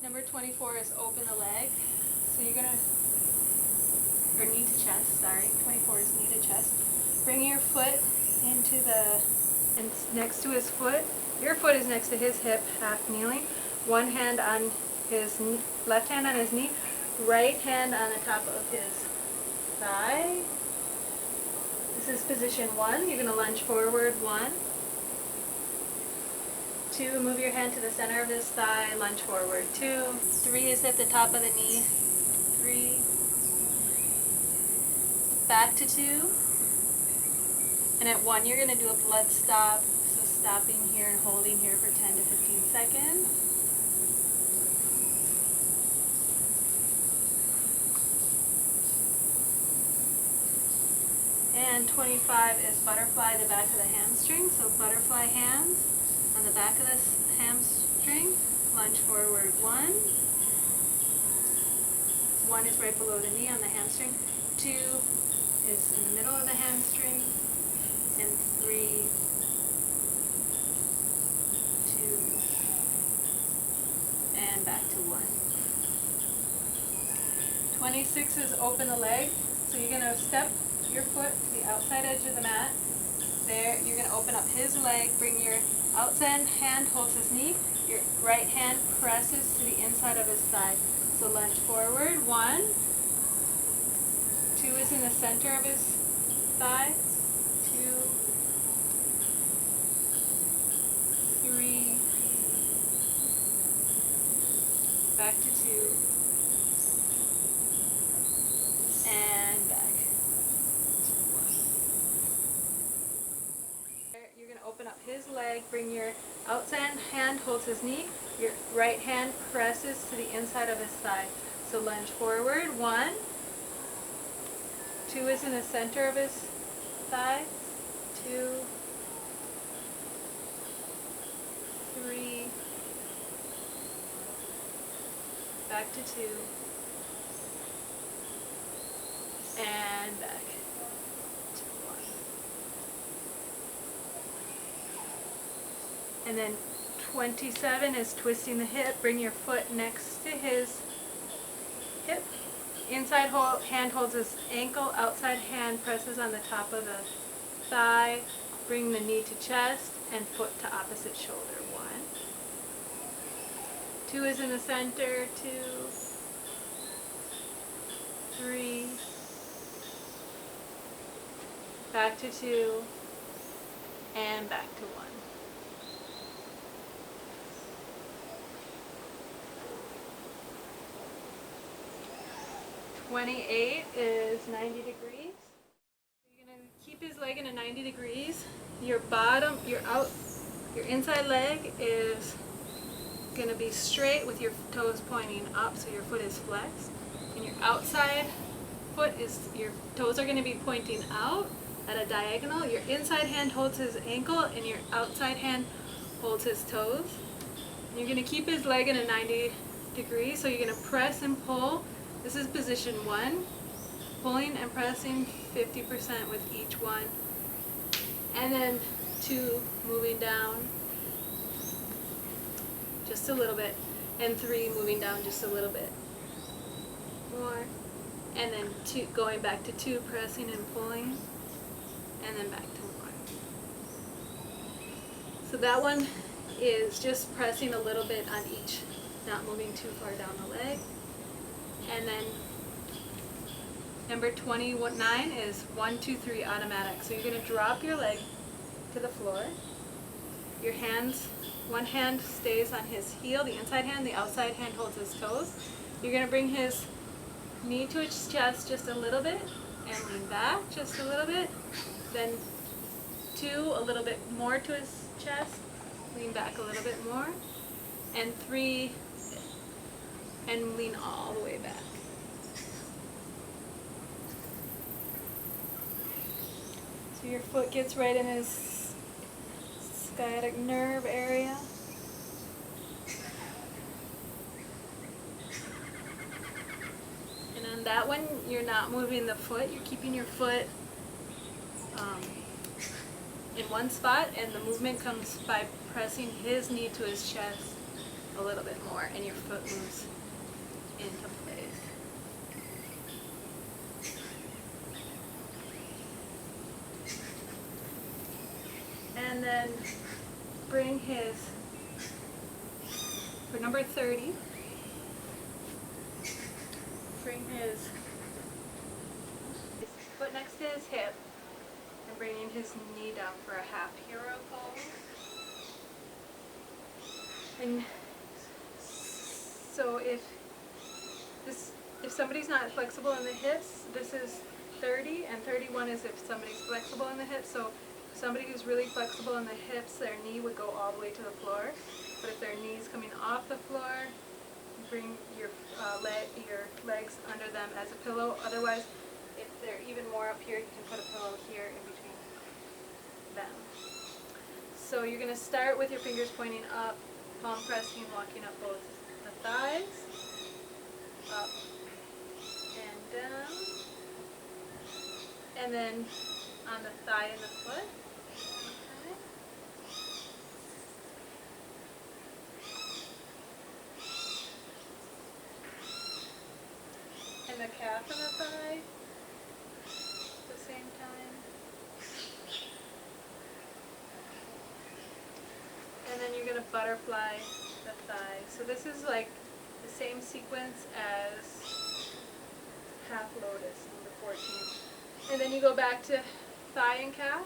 Number 24 is open the leg. So you're gonna, or knee to chest, sorry. 24 is knee to chest. Bring your foot into the, and next to his foot. Your foot is next to his hip, half kneeling. One hand on his knee, left hand on his knee, right hand on the top of his thigh. This is position 1. You're gonna lunge forward, 1. 2, move your hand to the center of his thigh, lunge forward, 2. 3 is at the top of the knee, 3. Back to 2. And at 1, you're going to do a blood stop. So stopping here and holding here for 10 to 15 seconds. And 25 is butterfly the back of the hamstring. So butterfly hands on the back of this hamstring, lunge forward, 1. 1 is right below the knee on the hamstring. 2 is in the middle of the hamstring. And 3, 2, and back to 1. 26 is open the leg. So you're going to step your foot to the outside edge of the mat. There, you're going to open up his leg, bring your outside hand holds his knee, your right hand presses to the inside of his thigh. So lunge forward, 1, 2 is in the center of his thigh, 2, 3, back to 2, and back. You're going to open up his leg, bring your outside hand holds his knee, your right hand presses to the inside of his thigh. So lunge forward, 1, 2 is in the center of his thigh, 2, 3, back to 2, and back. And then 27 is twisting the hip. Bring your foot next to his hip. Inside hand holds his ankle. Outside hand presses on the top of the thigh. Bring the knee to chest and foot to opposite shoulder. 1. 2 is in the center. 2, 3. Back to 2. And back to 1. 28 is 90 degrees. You're going to keep his leg in a 90 degrees. Your inside leg is going to be straight with your toes pointing up, so your foot is flexed. And your outside foot your toes are going to be pointing out at a diagonal. Your inside hand holds his ankle and your outside hand holds his toes. And you're going to keep his leg in a 90 degrees, so you're going to press and pull. This is position 1, pulling and pressing 50% with each one, and then 2, moving down just a little bit, and 3, moving down just a little bit more, and then 2, going back to 2, pressing and pulling, and then back to 1. So that one is just pressing a little bit on each, not moving too far down the leg. And then number 29 is 1, 2, 3 automatic. So you're going to drop your leg to the floor. Your hands, one hand stays on his heel, the inside hand, the outside hand holds his toes. You're going to bring his knee to his chest just a little bit and lean back just a little bit. Then 2, a little bit more to his chest, lean back a little bit more. And 3, and lean all the way back. So your foot gets right in his sciatic nerve area. And on that one, you're not moving the foot, you're keeping your foot in one spot, and the movement comes by pressing his knee to his chest a little bit more, and your foot moves into place. And then bring his, for number 30, bring his foot next to his hip and bringing his knee down for a half hero pose. And so if somebody's not flexible in the hips, this is 30, and 31 is if somebody's flexible in the hips. So somebody who's really flexible in the hips, their knee would go all the way to the floor. But if their knee's coming off the floor, bring your legs under them as a pillow. Otherwise, if they're even more up here, you can put a pillow here in between them. So you're going to start with your fingers pointing up, palm pressing, walking up both the thighs, up and down, and then on the thigh and the foot. And the calf and the thigh at the same time. And then you're going to butterfly the thigh. So this is like the same sequence as half lotus, number 14. And then you go back to thigh and calf.